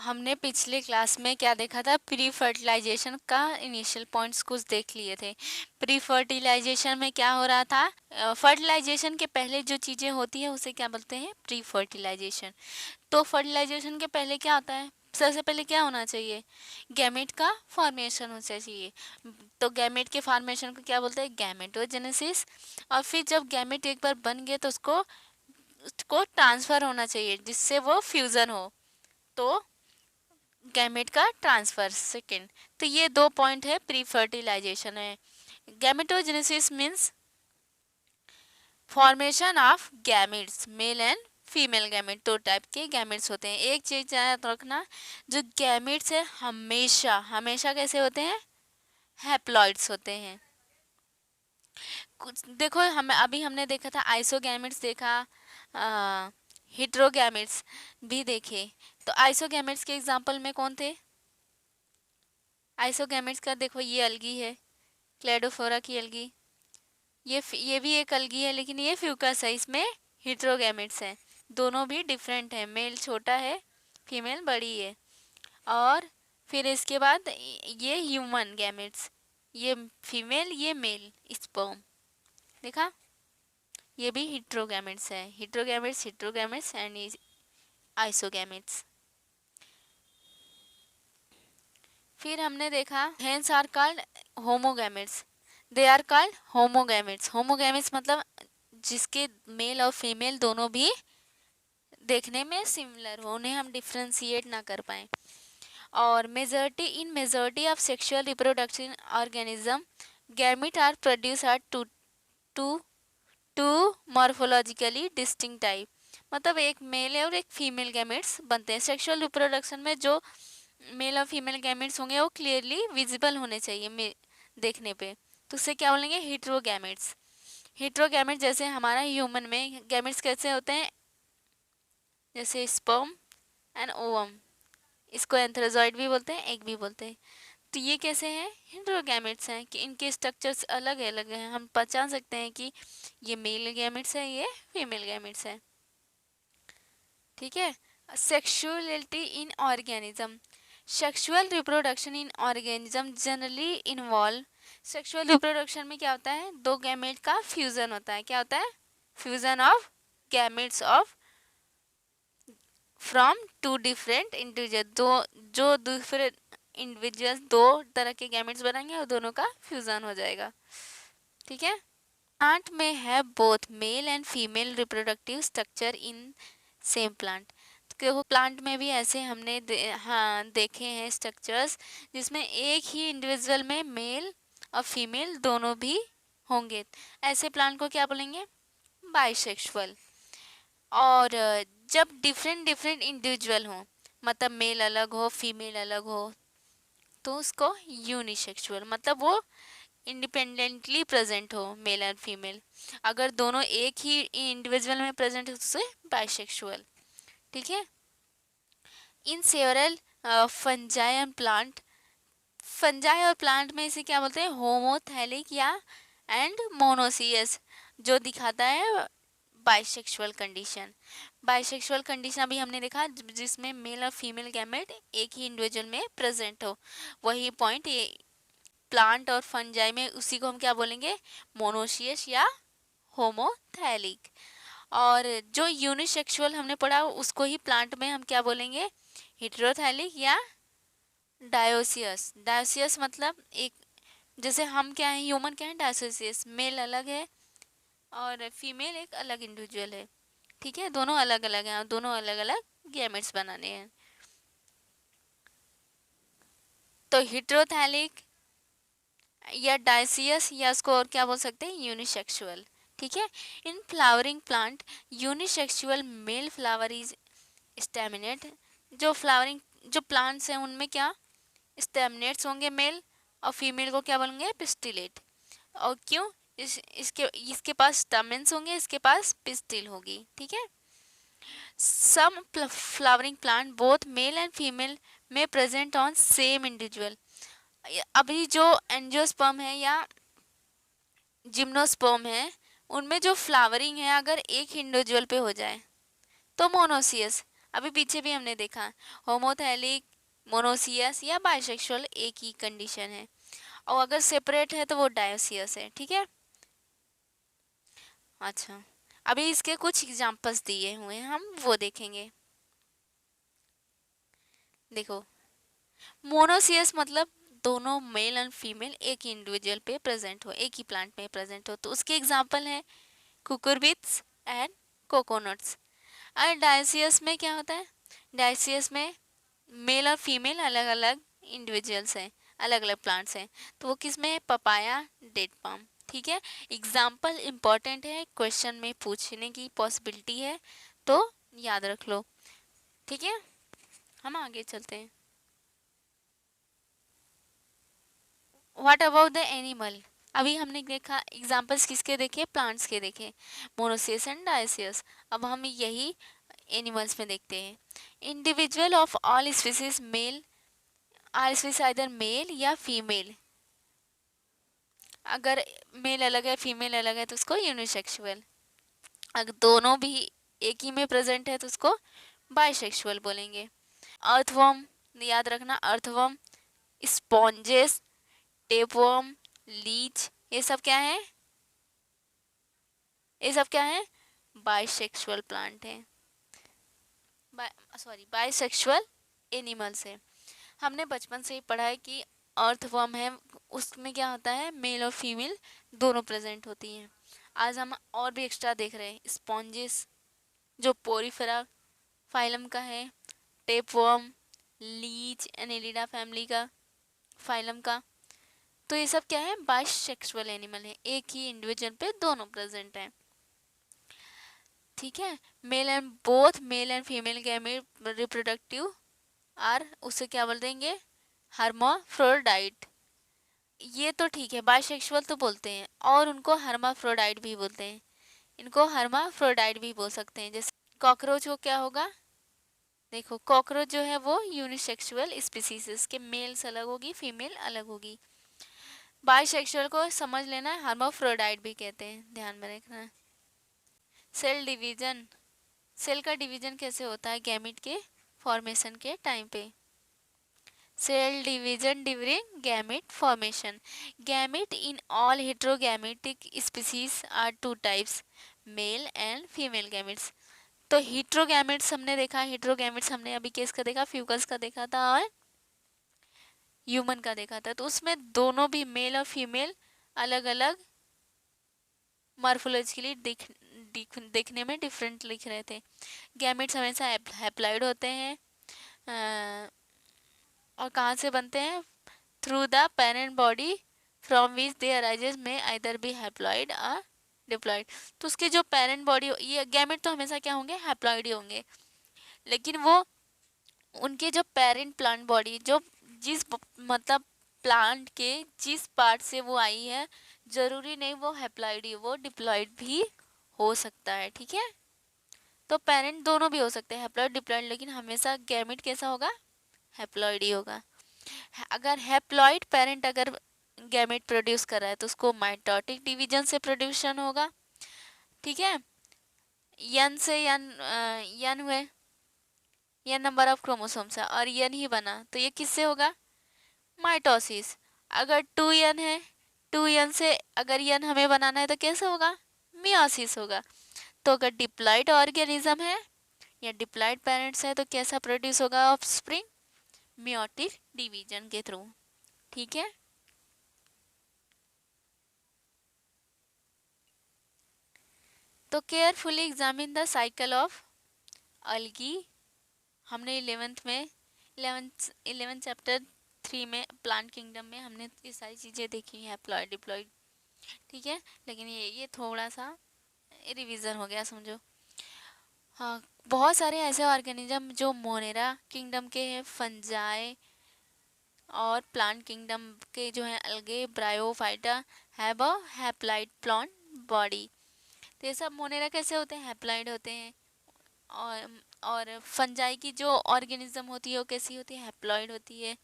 हमने पिछले क्लास में क्या देखा था, प्री फर्टिलाइजेशन का इनिशियल पॉइंट्स कुछ देख लिए थे। प्री फर्टिलाइजेशन में क्या हो रहा था, फर्टिलाइजेशन के पहले जो चीज़ें होती है उसे क्या बोलते हैं, प्री फर्टिलाइजेशन। तो फर्टिलाइजेशन के पहले क्या होता है, सबसे पहले क्या होना चाहिए, गैमेट का फॉर्मेशन होना चाहिए। तो गैमेट के फॉर्मेशन को क्या बोलते हैं, गैमेटोजेनेसिस। और फिर जब गैमेट एक बार बन गए तो उसको ट्रांसफ़र होना चाहिए जिससे वो फ्यूज़न हो, तो गैमेट का ट्रांसफर सेकेंड। तो ये दो पॉइंट है प्री फर्टिलाइजेशन है। Gametogenesis means formation of gametes, mail and female gamete. दो टाइप के गैमेट्स होते हैं। एक चीज याद रखना, जो गैमेट्स है हमेशा हमेशा कैसे होते हैं, हैप्लॉइड्स होते हैं। कुछ देखो, हम अभी हमने देखा था आइसोगैमेट्स देखा, हिट्रोगैमेट्स भी देखे। तो आइसोगैमेट्स के एग्जांपल में कौन थे, आइसोगैमेट्स का देखो, ये अलगी है, क्लेडोफोरा की अलगी, ये भी एक अलगी है लेकिन ये फ्यूकस है, इसमें हिट्रोगैमेट्स हैं। दोनों भी डिफरेंट है, मेल छोटा है, फीमेल बड़ी है। और फिर इसके बाद ये ह्यूमन गैमेट्स, ये फीमेल ये मेल स्पर्म, देखा, ये भी हिट्रोगैमेट्स है। Heterogametes and isogametes. फिर हमने देखा hence are called homogametes, they are called homogametes. Homogametes मतलब जिसके मेल और फीमेल दोनों भी देखने में सिमिलर हो, उन्हें हम डिफ्रेंशिएट ना कर पाए। और majority of sexual reproduction organism gamete are produce are two two two morphologically distinct type. मतलब एक मेल और एक फीमेल गैमेट्स बनते हैं। सेक्सुअल रिप्रोडक्शन में जो मेल और फीमेल गैमेट्स होंगे वो क्लियरली विजिबल होने चाहिए देखने पे, तो उससे क्या बोलेंगे, हिट्रोगैमेट्स। हिट्रोगैमेट जैसे हमारा ह्यूमन में गैमेट्स कैसे होते हैं, जैसे स्पर्म एंड ओवम, इसको एंथ्रोजॉइड भी बोलते हैं, एग भी बोलते हैं। तो ये कैसे हैं, हिट्रोगैमेट्स हैं, कि इनके स्ट्रक्चर्स अलग अलग हैं। हम पहचान सकते हैं कि ये मेल गैमेट्स है, ये फीमेल गैमेट्स है। ठीक है। Sexuality in organism, sexual reproduction in organism generally involve, sexual reproduction में क्या होता है, दो गैमेट का फ्यूजन होता है। क्या होता है, fusion of gametes of from two different individual. जो दूसरे इंडिविजुअल्स दो तरह के गैमेट्स बनाएंगे और दोनों का फ्यूजन हो जाएगा। ठीक है। प्लांट में है both male and female reproductive structure in same plant. तो प्लांट में भी ऐसे हमने देखे हैं स्ट्रक्चर्स जिसमें एक ही इंडिविजुअल में मेल और फीमेल दोनों भी होंगे। ऐसे प्लांट को क्या बोलेंगे, बाइसेक्सुअल। और जब डिफरेंट इंडिविजुअल हो, मतलब मेल अलग हो फीमेल अलग हो, तो उसको यूनिसेक्सुअल, मतलब वो इंडिपेंडेंटली प्रेजेंट हो, मेल एंड फीमेल। अगर दोनों एक ही इंडिविजुअल में प्रेजेंट हो तो उसे बाइसेक्सुअल। ठीक है। In several fungi and plant, fungi और प्लांट में इसे क्या बोलते हैं, होमोथैलिक या एंड मोनोसियस, जो दिखाता है बाइसेक्सुअल कंडीशन। बाइसेक्सुअल कंडीशन अभी हमने देखा जिसमें मेल और फीमेल गैमेट एक ही इंडिविजुअल में प्रेजेंट हो, वही पॉइंट ये प्लांट और फंजाई में, उसी को हम क्या बोलेंगे, मोनोसियस या होमोथैलिक। और जो यूनिसेक्सुअल हमने पढ़ा उसको ही प्लांट में हम क्या बोलेंगे, हेटेरोथैलिक या डायोसियस। डायोसियस मतलब एक, जैसे हम क्या है, ह्यूमन क्या है, डायोसियस, मेल अलग है और फीमेल एक अलग इंडिविजुअल है। ठीक है, दोनों अलग अलग हैं और दोनों अलग अलग गैमेट्स बनाने हैं। तो हेटेरोथैलिक या डायसियस, या उसको और क्या बोल सकते हैं, यूनिसेक्सुअल। ठीक है। In flowering plant unisexual male flower is staminate, जो फ्लावरिंग जो प्लांट्स हैं उनमें क्या स्टेमिनेट्स होंगे मेल, और फीमेल को क्या बोलेंगे, पिस्टिलेट। और क्यों, इसके पास स्टैमेंस होंगे, इसके पास पिस्टिल होगी। ठीक है। Some flowering plant both male and female में प्रेजेंट ऑन सेम इंडिविजुअल। अभी जो एंजियोस्पर्म है या जिम्नोस्पर्म है, उनमें जो फ्लावरिंग है अगर एक इंडिविजुअल पे हो जाए तो मोनोसियस, अभी पीछे भी हमने देखा होमोथैलिक, मोनोसियस या बाइसेक्सुअल एक ही कंडीशन है, और अगर सेपरेट है तो वो डायोसियस है। ठीक है। अच्छा, अभी इसके कुछ एग्जांपल्स दिए हुए हैं, हम वो देखेंगे। देखो, मोनोसियस मतलब दोनों मेल एंड फीमेल एक ही इंडिविजुअल पे प्रेजेंट हो, एक ही प्लांट में प्रेजेंट हो, तो उसके एग्जांपल है कुकुरबिट्स एंड कोकोनट्स। और डायसियस में क्या होता है? डायसियस में मेल और फीमेल अलग अलग इंडिविजुअल्स हैं, अलग अलग प्लांट्स हैं, तो वो किस में है? Papaya, date palm. ठीक है। एग्जाम्पल इम्पॉर्टेंट है, क्वेश्चन में पूछने की पॉसिबिलिटी है, तो याद रख लो। ठीक है, हम आगे चलते हैं। What about the animal? अभी हमने देखा एग्जाम्पल्स किसके देखे? प्लांट्स के देखे, मोनोसियस एंड डायसियस। अब हम यही एनिमल्स में देखते हैं। Individual of all species male, all species either male या फीमेल। अगर मेल अलग है फीमेल अलग है तो उसको यूनिसेक्सुअल। अगर दोनों भी एक ही में प्रेजेंट है तो उसको बाइसेक्सुअल बोलेंगे। अर्थवर्म, याद रखना, अर्थवर्म, स्पॉन्जेस, टेपवर्म, लीच, ये सब क्या है? ये सब क्या है? बाइसेक्सुअल प्लांट है, बाइसेक्सुअल एनिमल्स है। हमने बचपन से ही पढ़ा है कि अर्थवर्म है, उसमें क्या होता है? मेल और फीमेल दोनों प्रेजेंट होती हैं। आज हम और भी एक्स्ट्रा देख रहे हैं। स्पॉन्जेस जो पोरीफेरा फाइलम का है, टेपवर्म, लीच एनेलिडा फैमिली का, फाइलम का, तो ये सब क्या है? बाइसेक्सुअल एनिमल है, एक ही इंडिविजुअल पे दोनों प्रेजेंट हैं। ठीक है। Male and both male and female gamete reproductive are, उसे क्या बोल देंगे? हर्माफ्रोडाइट। ये तो ठीक है, बाइसेक्सुअल तो बोलते हैं, और उनको हर्माफ्रोडाइट भी बोलते हैं। इनको हर्माफ्रोडाइट भी बोल सकते हैं। जैसे कॉकरोच को क्या होगा? देखो, कॉकरोच जो है वो यूनिसेक्सुअल स्पीसीज, इसके मेल्स अलग होगी, फीमेल अलग होगी। बाइसेक्सुअल को समझ लेना, हर्माफ्रोडाइट भी कहते हैं, ध्यान में रखना। सेल डिवीजन, सेल का डिवीजन कैसे होता है? गैमिट के फॉर्मेशन के टाइम पे। Cell division during gamete formation. Gamete in all heterogametic species are two types, male and female gametes. तो हेट्रोगैमेट्स हमने देखा, हेट्रोगैमेट्स हमने अभी किसका देखा? फ्यूकस का देखा था और ह्यूमन का देखा था। तो उसमें दोनों भी मेल और फीमेल अलग अलग मॉर्फोलॉजिकली दिखने में डिफरेंट लिख रहे थे। गैमेट्स हमेशा हैप्लॉइड होते हैं, और कहाँ से बनते हैं? Through the parent body from which they arises में आइदर बी हैप्लॉइड और डिप्लॉइड। तो उसके जो पेरेंट बॉडी, ये गैमेट तो हमेशा क्या होंगे? हैप्लॉइड ही होंगे, लेकिन वो उनके जो पेरेंट प्लांट बॉडी, जो जिस मतलब प्लांट के जिस पार्ट से वो आई है, जरूरी नहीं वो हैप्लॉइड ही, वो डिप्लॉइड भी हो सकता है। ठीक है। तो पेरेंट दोनों भी हो सकते हैं, हैप्लॉइड डिप्लॉइड, लेकिन हमेशा गैमेट कैसा होगा? हैप्लॉइड ही होगा। अगर हैप्लॉइड पेरेंट अगर गैमेट प्रोड्यूस कर रहा है तो उसको माइटोटिक डिवीजन से प्रोड्यूशन होगा। ठीक है। यन से यन हुए, यन नंबर ऑफ क्रोमोसोम्स है और यन ही बना, तो ये किससे होगा? माइटोसिस। अगर 2n है, 2n से अगर यन हमें बनाना है तो कैसे होगा? मियोसिस होगा। तो अगर डिप्लॉइड ऑर्गेनिज्म है या डिप्लॉइड पेरेंट्स है तो कैसा प्रोड्यूस होगा ऑफस्प्रिंग? मियोटिक डिवीजन के थ्रू। ठीक है। तो carefully examine the cycle of algae. हमने 11th में 11 चैप्टर 3 में प्लांट किंगडम में हमने ये सारी चीज़ें देखी हैं, हैप्लॉइड डिप्लॉइड। ठीक है, लेकिन ये थोड़ा सा रिवीजन हो गया समझो। हाँ, बहुत सारे ऐसे ऑर्गेनिज्म जो मोनेरा किंगडम के हैं, फंजाई, और प्लांट किंगडम के जो हैं अलगे, bryophyta, have a haploid plant body. तो ये सब मोनेरा कैसे होते हैं? हैप्लॉइड होते हैं। और फंजाई की जो ऑर्गेनिज्म होती है वो कैसी होती है? हैप्लॉइड होती है।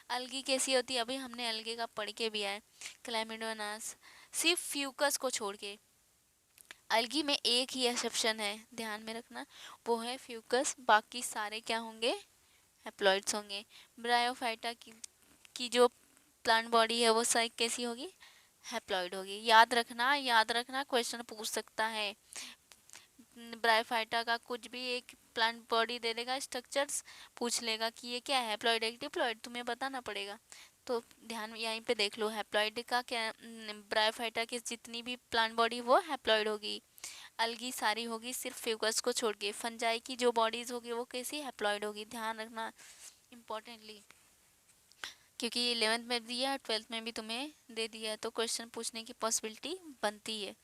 अलगी कैसी होती है? अभी हमने अलगे का पढ़ के भी आए, क्लामिडोनास, सिर्फ फ्यूकस को छोड़ के। अलगी में एक ही एक्सेप्शन है, ध्यान में रखना, वो है फ्यूकस, बाकी सारे क्या होंगे, हैप्लॉइड्स होंगे। ब्रायोफाइटा की जो प्लांट बॉडी है वो साइज कैसी होगी, हैप्लॉइड होगी। याद रखना, याद रखना, क्वेश्चन पूछ सकता है। ब्रायोफाइटा का कुछ भी एक प्लांट बॉडी दे देगा, स्ट्रक्चर्स पूछ लेगा कि ये क्या है, हैप्लॉइड है डिप्लॉइड, तुम्हें बताना पड़ेगा। तो ध्यान यहीं पे देख लो, हैप्लॉइड का क्या, ब्रायोफाइटा की जितनी भी प्लांट बॉडी वो हैप्लॉइड होगी। अलगी सारी होगी सिर्फ फ्यूगस को छोड़ के। फंजाई की जो बॉडीज होगी वो कैसी, हैप्लॉइड होगी, ध्यान रखना इम्पोर्टेंटली, क्योंकि 11th में दिया है, 12th में भी तुम्हें दे दिया है, तो क्वेश्चन पूछने की पॉसिबिलिटी बनती है।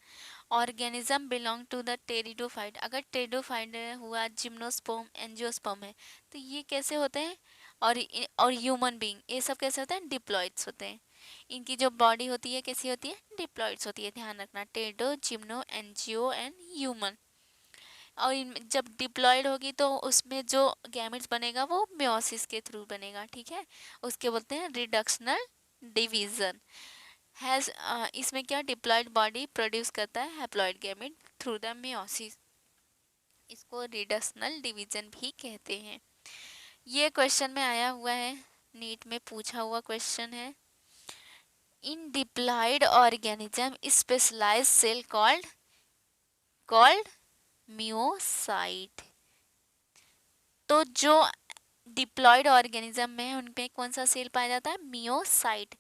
Organism belong to the pteridophyte, अगर टेरिडोफाइट हुआ, जिम्नोस्पर्म, एंजियोस्पर्म है, तो ये कैसे होते हैं, और ह्यूमन बीइंग, ये सब कैसे होते हैं, डिप्लॉइड्स होते हैं। इनकी जो बॉडी होती है कैसी होती है, डिप्लॉइड्स होती है, ध्यान रखना, टेरिडो, जिम्नो, एंजियो एंड ह्यूमन। और जब डिप्लॉयड होगी तो उसमें जो गैमेट्स बनेगा वो मियोसिस के थ्रू बनेगा, ठीक है, उसके बोलते हैं रिडक्शनल डिवीजन। हैज इसमें क्या, डिप्लॉयड बॉडी प्रोड्यूस करता है haploid gamete through the meiosis, इसको रिडक्शनल डिवीजन भी कहते हैं। ये क्वेश्चन में आया हुआ है, नीट में पूछा हुआ क्वेश्चन है। In diploid organism specialised cell called meiocyte. तो जो डिप्लॉयड ऑर्गेनिज्म में उनपे कौन सा सेल पाया जाता है, मियोसाइट,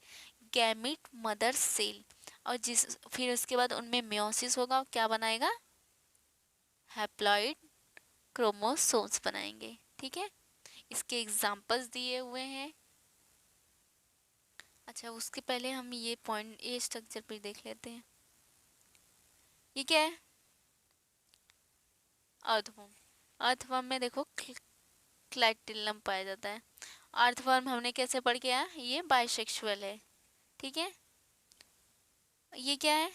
गैमिट मदर सेल। और जिस फिर उसके बाद उनमें मियोसिस होगा, क्या बनाएगा, हैप्लॉइड क्रोमोसोम्स बनाएंगे, ठीक है। इसके एग्जांपल्स दिए हुए हैं। अच्छा, उसके पहले हम ये पॉइंट, ये स्ट्रक्चर पर देख लेते हैं। ये क्या है, अर्थवर्म। अर्थवर्म में देखो क्लैटिलम पाया जाता है। अर्थवर्म हमने कैसे पढ़ के आया, ये बाइसेक्सुअल है, ठीक है। ये क्या है,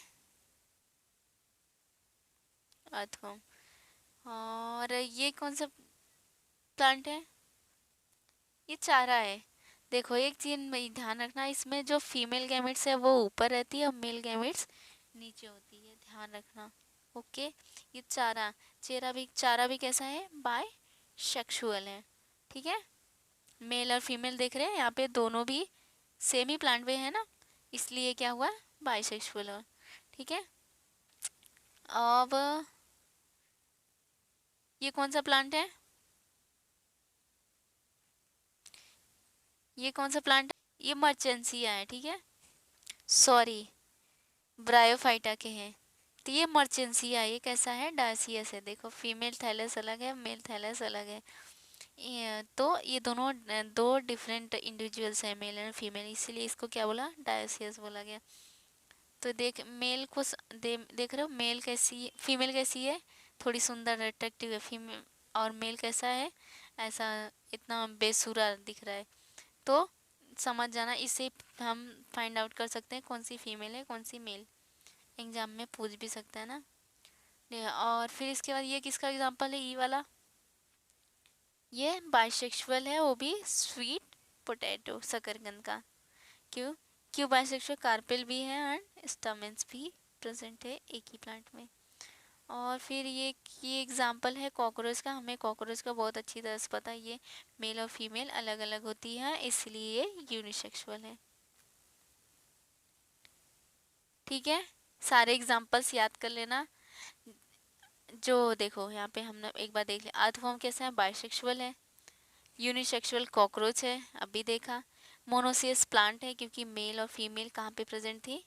अर्थवर्म। और ये कौन सा प्लांट है, ये चारा है। देखो एक चीज में ध्यान रखना, इसमें जो फीमेल गैमेट्स है वो ऊपर रहती है और मेल गैमेट्स नीचे होती है, ध्यान रखना, ओके। ये चारा भी कैसा है, बाय सेक्सुअल है, ठीक है। मेल और फीमेल देख रहे हैं यहाँ पे, दोनों भी सेम ही प्लांट में है ना, इसलिए क्या हुआ, बाइसेक्सुअल है, ठीक है। अब ये कौन सा प्लांट है, ये कौन सा प्लांट है, ये मर्चेंसिया है, ठीक है, सॉरी ब्रायोफाइटा के हैं। तो ये मर्चेंसिया, ये कैसा है, डायसियस है। देखो फीमेल थैलस अलग है, मेल थैलस अलग है, तो ये दोनों दो डिफरेंट इंडिविजुअल्स हैं, मेल एंड फीमेल, इसीलिए इसको क्या बोला, डायसियस बोला गया। तो मेल को देख रहे हो, मेल कैसी, फीमेल कैसी है, थोड़ी सुंदर अट्रैक्टिव है फीमेल, और मेल कैसा है, ऐसा इतना बेसुरा दिख रहा है। तो समझ जाना, इससे हम फाइंड आउट कर सकते हैं कौन सी फीमेल है कौन सी मेल, एग्जाम में पूछ भी सकता है ना। और फिर इसके बाद ये किसका एग्जांपल है, ई वाला, ये बाइसेक्सुअल है, वो भी स्वीट पोटैटो, शकरकंद का। क्यों, क्यों बाइसेक्सुअल, कार्पेल भी है एंड स्टमेंस भी प्रेजेंट है एक ही प्लांट में। और फिर ये एग्जांपल है कॉकरोच का, हमें कॉकरोच का बहुत अच्छी तरह से पता है, ये मेल और फीमेल अलग अलग होती है, इसलिए यूनिसेक्सुअल है, ठीक है। सारे एग्जांपल्स याद कर लेना। जो देखो यहाँ पे हमने एक बार देख लिया, अर्थवर्म कैसा है, बाइसेक्सुअल है। यूनिसेक्सुअल कॉकरोच है, अभी देखा। मोनोसियस प्लांट है, क्योंकि मेल और फीमेल कहाँ पे प्रेजेंट थी,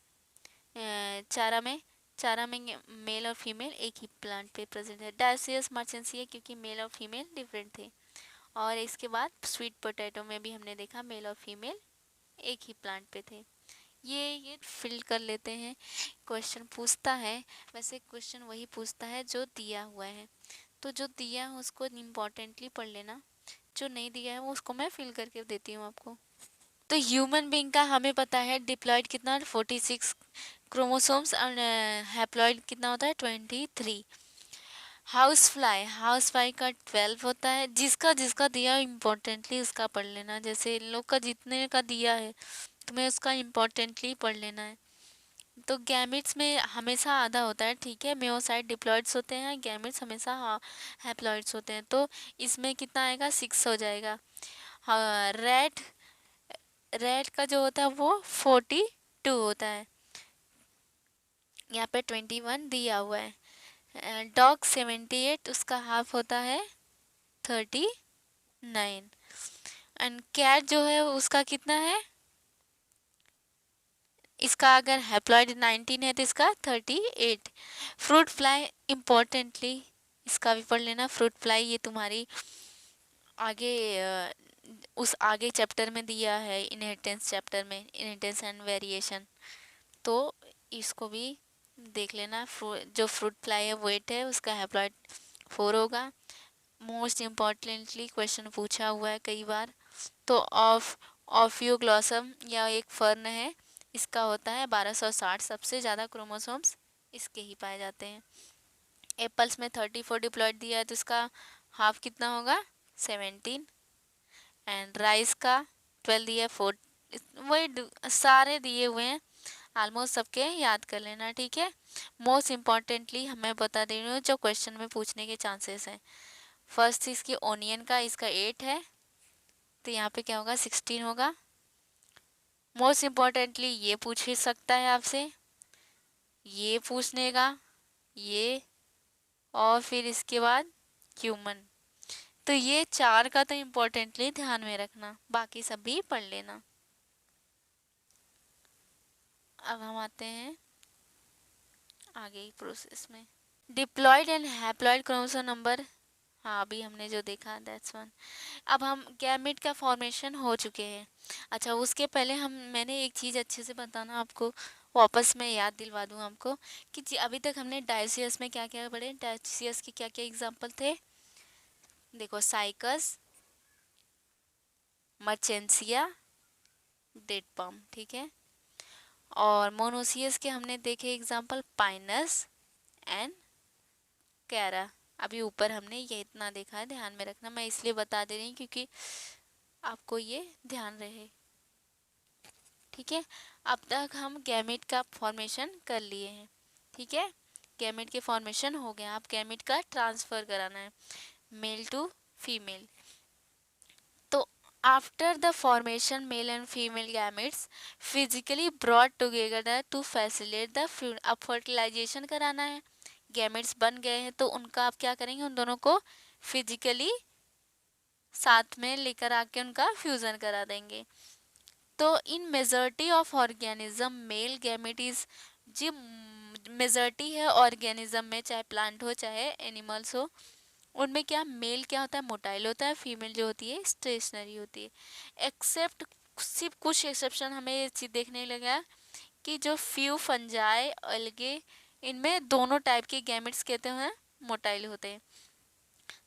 चारा में, चारा में मेल और फीमेल एक ही प्लांट पे प्रेजेंट है। डायसियस मर्चेंसी है, क्योंकि मेल और फीमेल डिफरेंट थे। और इसके बाद स्वीट पोटैटो में भी हमने देखा मेल और फीमेल एक ही प्लांट पे थे। ये फिल कर लेते हैं, क्वेश्चन पूछता है, वैसे क्वेश्चन वही पूछता है जो दिया हुआ है, तो जो दिया है उसको इम्पोर्टेंटली पढ़ लेना, जो नहीं दिया है वो उसको मैं फिल करके देती हूँ आपको। तो ह्यूमन बीइंग का हमें पता है, डिप्लॉयड कितना 46 क्रोमोसोम्स, और हैप्लॉयड कितना होता है 23। हाउस फ्लाई का 12 होता है। जिसका जिसका दिया इम्पोर्टेंटली उसका पढ़ लेना, जैसे इन लोग का जितने का दिया है तुम्हें उसका इम्पोर्टेंटली पढ़ लेना है। तो गैमेट्स में हमेशा आधा होता है, ठीक है, मियोसाइट डिप्लॉइड्स होते हैं, गैमेट्स हमेशा हैप्लॉइड्स होते हैं। तो इसमें कितना आएगा, 6 हो जाएगा। हाँ, रेड का जो होता है वो 42 होता है, यहाँ पे 21 दिया हुआ है। डॉग 78, उसका हाफ होता है 39। एंड कैट जो है उसका कितना है, इसका अगर हैप्लॉइड 19 है तो इसका 38। फ्रूट फ्लाई इम्पोर्टेंटली इसका भी पढ़ लेना। फ्रूट फ्लाई ये तुम्हारी आगे उस आगे चैप्टर में दिया है, इनहेरिटेंस चैप्टर में, इनहेरिटेंस एंड वेरिएशन, तो इसको भी देख लेना। जो फ्रूट फ्लाई है वेट है उसका हैप्लॉइड 4 होगा। मोस्ट इम्पॉर्टेंटली क्वेश्चन पूछा हुआ है कई बार। तो ऑफियोग्लॉसम या एक फर्न है, इसका होता है 1260, सबसे ज़्यादा क्रोमोसोम्स इसके ही पाए जाते हैं। एप्पल्स में 34 डिप्लॉइड दिया है तो इसका हाफ कितना होगा, 17। एंड राइस का 12 दिया है, 4, वही सारे दिए हुए हैं, ऑलमोस्ट सबके याद कर लेना, ठीक है। मोस्ट इम्पॉर्टेंटली हमें बता दे रही हूँ जो क्वेश्चन में पूछने के चांसेस हैं। फर्स्ट इसकी ओनियन का, इसका 8 है तो यहाँ पे क्या होगा, 16 होगा। मोस्ट इम्पॉर्टेंटली ये पूछ ही सकता है आपसे, ये पूछने का, ये, और फिर इसके बाद क्यूमन। तो ये 4 का तो इम्पोर्टेंटली ध्यान में रखना, बाकी सब भी पढ़ लेना। अब हम आते हैं आगे की प्रोसेस में। Diploid and haploid chromosome number, हाँ अभी हमने जो देखा दैट्स वन। अब हम गैमेट का फॉर्मेशन हो चुके हैं। अच्छा, उसके पहले मैंने एक चीज़ अच्छे से बताना आपको, वापस मैं याद दिलवा दूँ आपको कि अभी तक हमने डायसियस में क्या क्या पढ़े, डायसियस के क्या क्या एग्जाम्पल थे। देखो, साइकस, मर्चेंसिया, डेड पम, ठीक है। और मोनोसियस के हमने देखे एग्जाम्पल, पाइनस एंड कैरा। अभी ऊपर हमने ये इतना देखा है, ध्यान में रखना, मैं इसलिए बता दे रही हूँ क्योंकि आपको ये ध्यान रहे, ठीक है। अब तक हम गैमेट का फॉर्मेशन कर लिए हैं, ठीक है, गैमेट के फॉर्मेशन हो गया। अब गैमेट का ट्रांसफर कराना है मेल टू फीमेल। तो after the formation male and female gametes physically brought together to facilitate the, अब फर्टिलाइजेशन कराना है, गैमेट्स बन गए हैं तो उनका आप क्या करेंगे, उन दोनों को फिजिकली साथ में लेकर आके उनका फ्यूजन करा देंगे। तो in majority of organism male gamete is, जी मेजॉरिटी है ऑर्गेनिज्म में, चाहे प्लांट हो चाहे एनिमल्स हो, उनमें क्या मेल क्या होता है, मोटाइल होता है, फीमेल जो होती है स्टेशनरी होती है। एक्सेप्ट, सिर्फ कुछ एक्सेप्शन हमें ये चीज़ देखने लगा कि जो फ्यू फंजाई अलगे, इनमें दोनों टाइप के गैमेट्स कहते हैं मोटाइल होते हैं।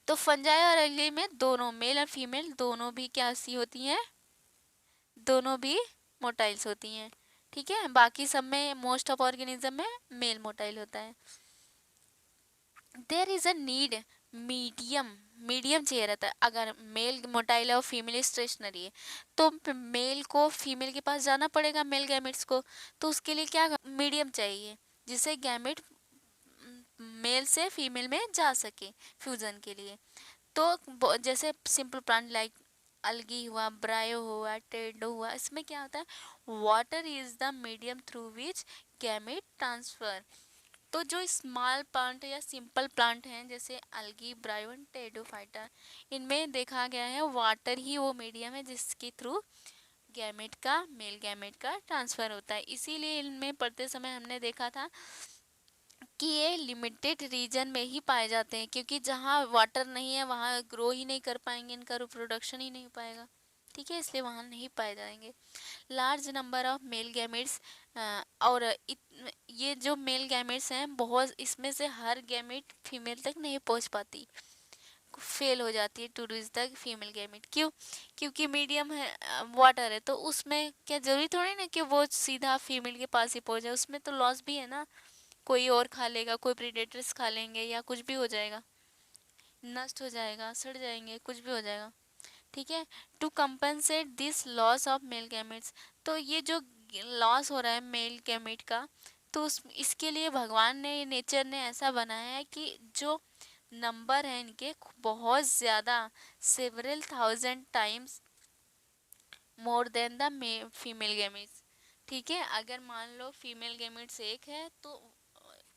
तो फंजाई और अलगे में दोनों मेल और फीमेल दोनों भी क्या सी होती हैं, दोनों भी मोटाइल्स होती हैं, ठीक है। बाकी सब में, मोस्ट ऑफ ऑर्गेनिज्म में मेल मोटाइल होता है। There is a need medium, medium चाहिए रहता है। अगर मेल मोटाइल है और फीमेल स्टेशनरी है तो मेल को फीमेल के पास जाना पड़ेगा, मेल गैमेट्स को, तो उसके लिए क्या मीडियम चाहिए जिससे गैमेट मेल से फीमेल में जा सके फ्यूजन के लिए। तो जैसे सिंपल प्लांट लाइक अलगी हुआ, ब्रायो हुआ, टेडो हुआ, इसमें क्या होता है, water is the medium through which gamete transfer. तो जो स्मॉल प्लांट या सिंपल प्लांट हैं जैसे अलगी, ब्रायो एंड टेडोफाइटा, इनमें देखा गया है वाटर ही वो मीडियम है जिसके थ्रू गैमेट का, मेल गैमेट का ट्रांसफर होता है। इसीलिए इनमें पढ़ते समय हमने देखा था कि ये लिमिटेड रीजन में ही पाए जाते हैं, क्योंकि जहाँ वाटर नहीं है वहाँ ग्रो ही नहीं कर पाएंगे, इनका रिप्रोडक्शन ही नहीं हो पाएगा, ठीक है, इसलिए वहाँ नहीं पाए जाएंगे। Large number of male gametes, और ये जो मेल गैमेट्स हैं बहुत, इसमें से हर गैमेट फीमेल तक नहीं पहुँच पाती, फेल हो जाती है टू रीच तक फीमेल गैमेट। क्यों? क्योंकि मीडियम है, वाटर है, तो उसमें क्या जरूरी थोड़ी ना कि वो सीधा फीमेल के पास ही पहुँच जाए, उसमें तो लॉस भी है ना, कोई और खा लेगा, कोई प्रीडेटर्स खा लेंगे या कुछ भी हो जाएगा, नष्ट हो जाएगा, सड़ जाएंगे, कुछ भी हो जाएगा, ठीक है। To compensate this loss of male gametes, तो ये जो लॉस हो रहा है मेल गैमेट का, तो इसके लिए भगवान ने, नेचर ने ऐसा बनाया है कि जो नंबर है इनके बहुत ज़्यादा, several thousand times more than the female gametes. ठीक है, अगर मान लो फीमेल गैमेट्स एक है तो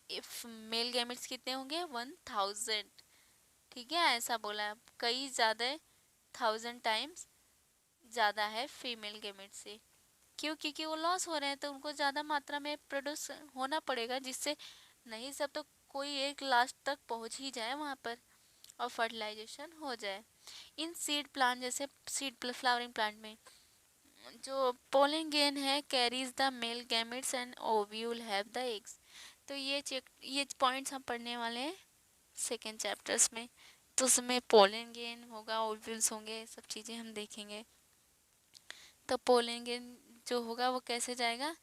इफ मेल गैमेट्स कितने होंगे 1000। ठीक है, ऐसा बोला है, कई ज़्यादा, 1000 टाइम्स ज़्यादा है फीमेल गैमेट से। क्यों? क्योंकि वो लॉस हो रहे हैं तो उनको ज़्यादा मात्रा में प्रोड्यूस होना पड़ेगा, जिससे नहीं सब तो कोई एक लास्ट तक पहुंच ही जाए वहाँ पर और फर्टिलाइजेशन हो जाए। इन सीड प्लांट, जैसे सीड फ्लावरिंग प्लांट में जो पोलन ग्रेन है carries the male gametes and ovule have the eggs. तो ये पॉइंट्स हम पढ़ने वाले हैं सेकेंड चैप्टर्स में। तो उसमें पोलन ग्रेन होगा, ओव्यूल्स होंगे, सब चीज़ें हम देखेंगे। तो पोलन ग्रेन जो होगा वो कैसे जाएगा,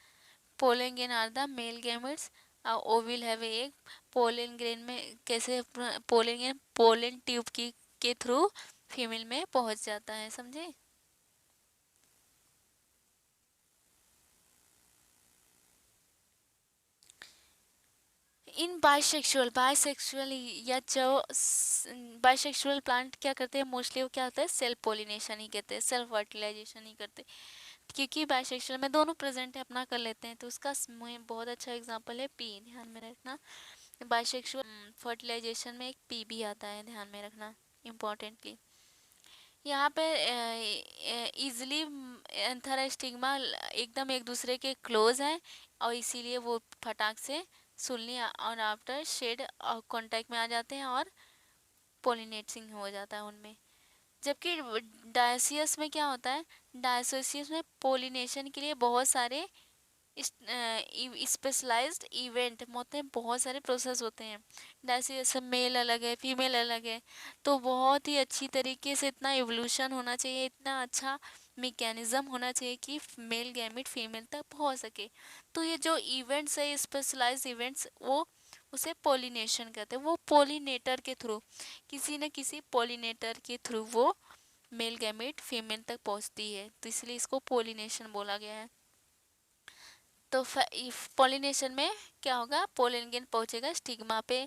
pollen grain are the male gametes, ovule have egg. Pollen grain में कैसे, पोलन ग्रेन पोलन ट्यूब की के थ्रू फीमेल में पहुंच जाता है, समझे। इन बाइसेक्सुअल या जो बाइसेक्सुअल प्लांट क्या करते हैं मोस्टली, वो क्या होता है सेल्फ पोलिनेशन ही करते हैं, सेल्फ फर्टिलाइजेशन ही करते हैं। क्योंकि बाइसेक्सुअल में दोनों प्रेजेंट है, अपना कर लेते हैं, तो उसका बहुत अच्छा एग्जांपल है पी, ध्यान में रखना। बाइसेक्सुअल फर्टिलाइजेशन में एक पी भी आता है, ध्यान में रखना इम्पोर्टेंटली। यहाँ पे इजिली एंथर स्टिग्मा एकदम एक दूसरे के क्लोज है और इसीलिए वो फटाक से सुनली और आफ्टर शेड कांटेक्ट में आ जाते हैं और पोलिनेटिंग हो जाता है उनमें। जबकि डायसियस में क्या होता है, डायसियस में पोलिनेशन के लिए बहुत सारे स्पेशलाइज्ड इवेंट होते हैं, बहुत सारे प्रोसेस होते हैं। जैसे मेल अलग है, फीमेल अलग है, तो बहुत ही अच्छी तरीके से इतना इवोल्यूशन होना चाहिए, इतना अच्छा मैकेनिज्म होना चाहिए कि मेल गैमेट फीमेल तक पहुंच सके। तो ये जो इवेंट्स है, स्पेशलाइज्ड इवेंट्स, वो उसे पोलिनेशन कहते हैं। वो पोलिनेटर के थ्रू, किसी न किसी पोलिनेटर के थ्रू वो मेल गैमेट फीमेल तक पहुंचती है, तो इसलिए इसको पोलिनेशन बोला गया है। तो पोलिनेशन में क्या होगा, पोलन ग्रेन पहुंचेगा स्टिग्मा पे,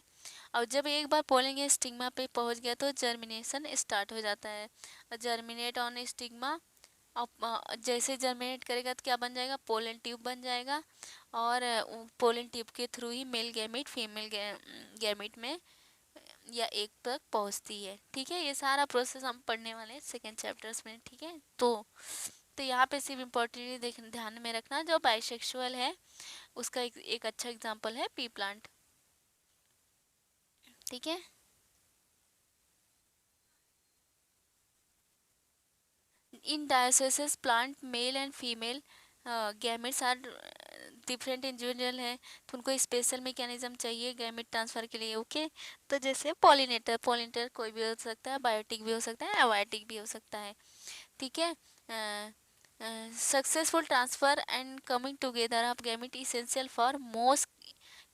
और जब एक बार पोलन ग्रेन स्टिग्मा पे पहुंच गया तो जर्मिनेशन स्टार्ट हो जाता है। जर्मिनेट ऑन स्टिग्मा, और जैसे जर्मिनेट करेगा तो क्या बन जाएगा, पोलन ट्यूब बन जाएगा, और पोलन ट्यूब के थ्रू ही मेल गैमेट फीमेल गैमेट में या एक तक पहुंचती है। ठीक है, ये सारा प्रोसेस हम पढ़ने वाले हैं सेकेंड चैप्टर्स में। ठीक है, तो यहाँ पे सिर्फ इम्पोर्टेंटली ध्यान में रखना, जो बाइसेक्सुअल है उसका एक अच्छा एग्जांपल है पी प्लांट। ठीक है, in dioecious plant male and female gametes are different individual है, तो उनको स्पेशल मैकेनिज्म चाहिए गैमेट ट्रांसफर के लिए। ओके, तो जैसे पॉलिनेटर कोई भी हो सकता है, बायोटिक भी हो सकता है, अबायोटिक भी हो सकता है। ठीक है, successful transfer and coming together of gamete essential for most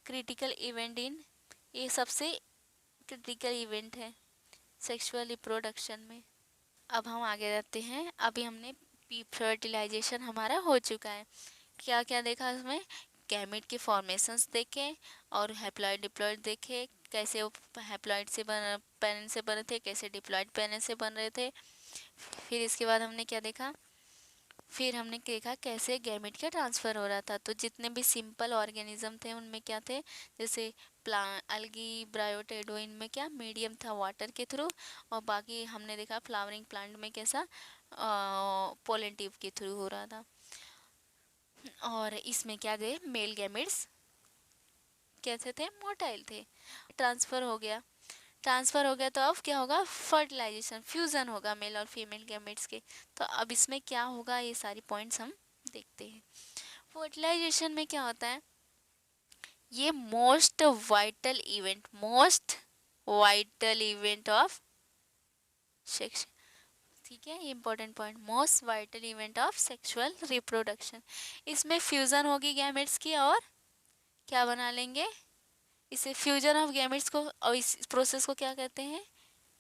critical event in, ये सबसे क्रिटिकल इवेंट है सेक्सुअल रिप्रोडक्शन में। अब हम आगे जाते हैं। अभी हमने फर्टिलाइजेशन हमारा हो चुका है, क्या क्या देखा उसमें, गैमेट के फॉर्मेशंस देखे और हैप्लॉइड डिप्लॉइड देखे, कैसे वो हैप्लॉइड से पेरेंट से बने थे, कैसे डिप्लॉइड पेरेंट से बन रहे थे। फिर इसके बाद हमने क्या देखा, फिर हमने देखा कैसे गैमेट का ट्रांसफ़र हो रहा था। तो जितने भी सिंपल ऑर्गेनिज्म थे उनमें क्या थे, जैसे अलगी ब्रायोटेडो, इनमें क्या मीडियम था वाटर के थ्रू, और बाकी हमने देखा फ्लावरिंग प्लांट में कैसा पोलन ट्यूब के थ्रू हो रहा था। और इसमें क्या थे, मेल गैमेट्स कैसे थे, मोटाइल थे। ट्रांसफ़र हो गया तो अब क्या होगा, फर्टिलाइजेशन, फ्यूज़न होगा मेल और फीमेल गैमेट्स के। तो अब इसमें क्या होगा, ये सारी पॉइंट्स हम देखते हैं। फर्टिलाइजेशन में क्या होता है, ये most vital event of sex. ठीक है, ये important point, most vital event of sexual reproduction. इसमें फ्यूज़न होगी गैमेट्स की और क्या बना लेंगे, इसे फ्यूजन ऑफ गैमेट्स को, और इस प्रोसेस को क्या कहते हैं,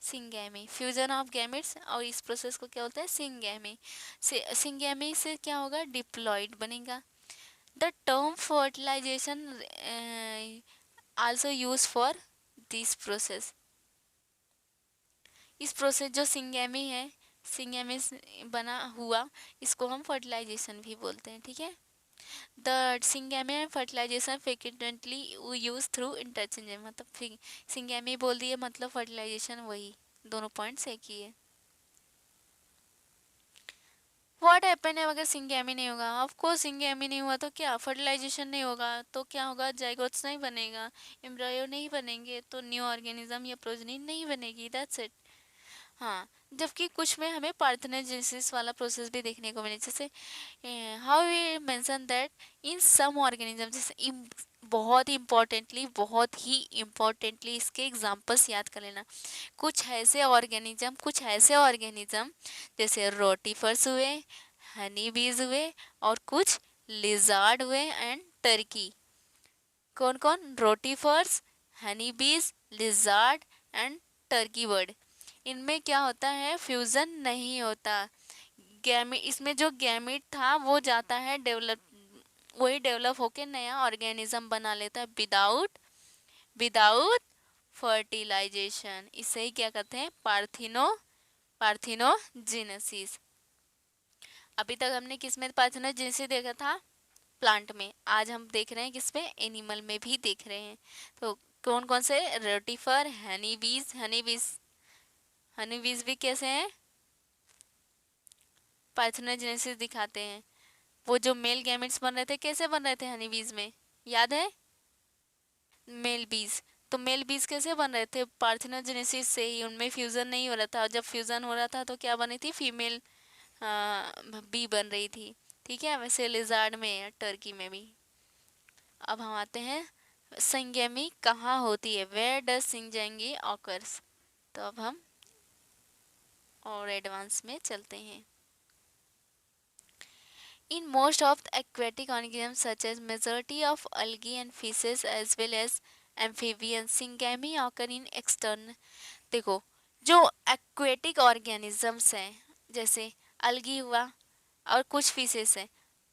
सिंगैमी। फ्यूजन ऑफ गैमेट्स और इस प्रोसेस को क्या होता है, सिंगैमी। सिंगैमी से क्या होगा, डिप्लॉइड बनेगा। The term fertilisation also use for this process. इस प्रोसेस जो सिंगेमी है, सिंगेमी बना हुआ, इसको हम फर्टिलाइजेशन भी बोलते हैं। ठीक है, the syngamy and fertilisation frequently use through interchange, मतलब सिंगेमी बोल दिए मतलब फर्टिलाइजेशन, वही दोनों पॉइंट्स एक ही है। व्हाट हैपन है अगर सिंगेमी नहीं होगा? ऑफ कोर्स सिंगेमी नहीं हुआ तो क्या, फर्टिलाइजेशन नहीं होगा तो क्या होगा, जाइगोट्स नहीं बनेगा, एम्ब्रायो नहीं बनेंगे, तो न्यू ऑर्गेनिज्म या प्रोजनी नहीं बनेगी, दैट्स इट। हाँ, जबकि कुछ में हमें पार्थेनोजेनेसिस वाला प्रोसेस भी देखने को मिले, जैसे how we mention that in some organism, जैसे बहुत ही इम्पोर्टेंटली इसके एग्जांपल्स याद कर लेना। कुछ ऐसे ऑर्गेनिज्म जैसे रोटीफर्स हुए, हनी बीज हुए, और कुछ लिजार्ड हुए एंड टर्की। कौन कौन? रोटीफर्स, हनी बीज, लिजार्ड एंड टर्की बर्ड। इनमें क्या होता है, फ्यूजन नहीं होता। गैमिट, इसमें जो गैमिट था वो जाता है वही डेवलप होके नया ऑर्गेनिज्म बना लेता है विदाउट फर्टिलाइजेशन। इसे ही क्या कहते हैं, पार्थिनोजेनेसिस। अभी तक हमने किस में पार्थिनोजेनेसिस देखा था? प्लांट में। आज हम देख रहे हैं किस में? एनिमल में भी देख रहे हैं। तो कौन कौन से? रोटीफर, हनी बीज भी कैसे हैं, पार्थिनोजेनेसिस दिखाते हैं। वो जो मेल गैमेट्स बन रहे थे, कैसे बन रहे थे हनी बीज में, याद है? मेल बीज, तो मेल बीज कैसे बन रहे थे? पार्थिनोजेनेसिस से ही, उनमें फ्यूजन नहीं हो रहा था, और जब फ्यूजन हो रहा था तो क्या बनी थी? फीमेल बी बन रही थी। ठीक है, वैसे लिजार्ड में, टर्की में भी। अब हम आते हैं, सिंगेमी कहाँ होती है? Where does syngamy occurs? तो अब हम और एडवांस में चलते हैं। In most of the aquatic organisms such as majority of algae and fishes as well as amphibians, syngamy occur in external। देखो, जो एक्वेटिक ऑर्गेनिजम्स हैं, जैसे अलगी हुआ और कुछ फिशेस हैं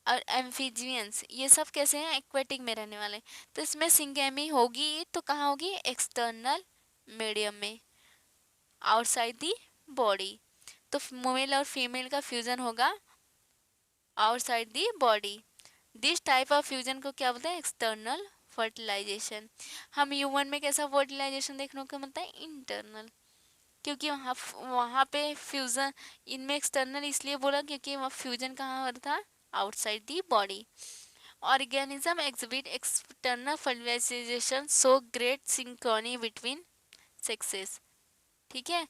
और एम्फीबियंस, ये सब कैसे हैं? एक्वेटिक में रहने वाले। तो इसमें सिंगेमी होगी तो कहाँ होगी? एक्सटर्नल मीडियम में, आउटसाइड दी बॉडी। तो मेल और फीमेल का फ्यूजन होगा outside the body. This type of fusion को क्या बोलते हैं? External fertilisation. हम ह्यूमन में कैसा फर्टिलाइजेशन देखने को मिलता है? इंटरनल, क्योंकि वहाँ पे फ्यूजन, इनमें एक्सटर्नल इसलिए बोला क्योंकि वहाँ फ्यूजन कहाँ हो रहा था? Outside the body. Organism exhibit external fertilisation so great synchrony between sexes. ठीक है,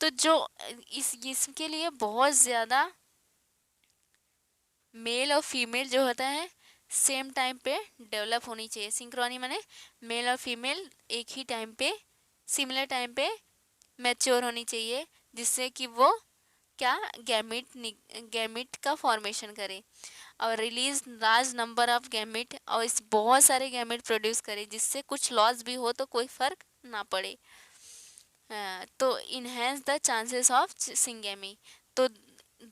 तो जो इसके लिए बहुत ज़्यादा मेल और फीमेल जो होता है सेम टाइम पे डेवलप होनी चाहिए। सिंक्रोनी माने मेल और फीमेल एक ही टाइम पे, सिमिलर टाइम पे मैच्योर होनी चाहिए, जिससे कि वो क्या, गैमिट का फॉर्मेशन करे और release large number of gamete, और इस बहुत सारे गैमिट प्रोड्यूस करे, जिससे कुछ लॉस भी हो तो कोई फर्क ना पड़े। तो enhance the chances of syngamy. तो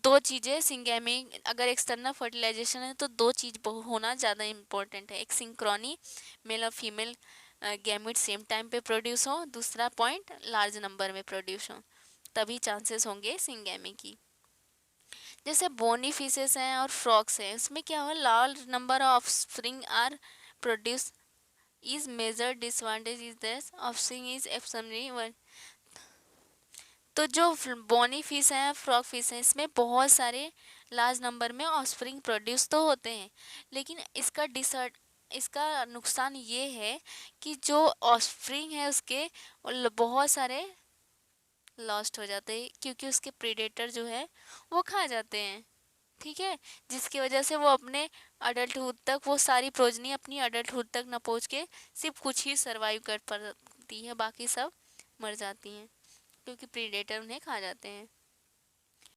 दो चीज़ें सिंगेमी, अगर एक्सटर्नल फर्टिलाइजेशन है तो दो चीज़ होना ज़्यादा इम्पोर्टेंट है। एक सिंक्रोनी, मेल और फीमेल गैमिट सेम टाइम पे प्रोड्यूस हो, दूसरा पॉइंट लार्ज नंबर में प्रोड्यूस हो, तभी चांसेस होंगे सिंगेमी की। जैसे बोनी फिशेस हैं और फ्रॉक्स हैं, इसमें क्या हो, large number of spring are produce is major disadvantage is this offspring is extremely. तो जो बोनी फिश हैं, फ्रॉग फिश हैं, इसमें बहुत सारे लार्ज नंबर में ऑफस्प्रिंग प्रोड्यूस तो होते हैं, लेकिन इसका नुकसान ये है कि जो ऑफस्प्रिंग है उसके बहुत सारे लॉस्ट हो जाते हैं, क्योंकि उसके प्रीडेटर जो है वो खा जाते हैं। ठीक है, जिसकी वजह से वो अपने अडल्टहुड तक, वो सारी प्रोजनी अपनी अडल्टहुड तक न पहुंच के सिर्फ कुछ ही सरवाइव कर पाती है, बाकी सब मर जाती हैं क्योंकि प्रीडेटर उन्हें खा जाते हैं।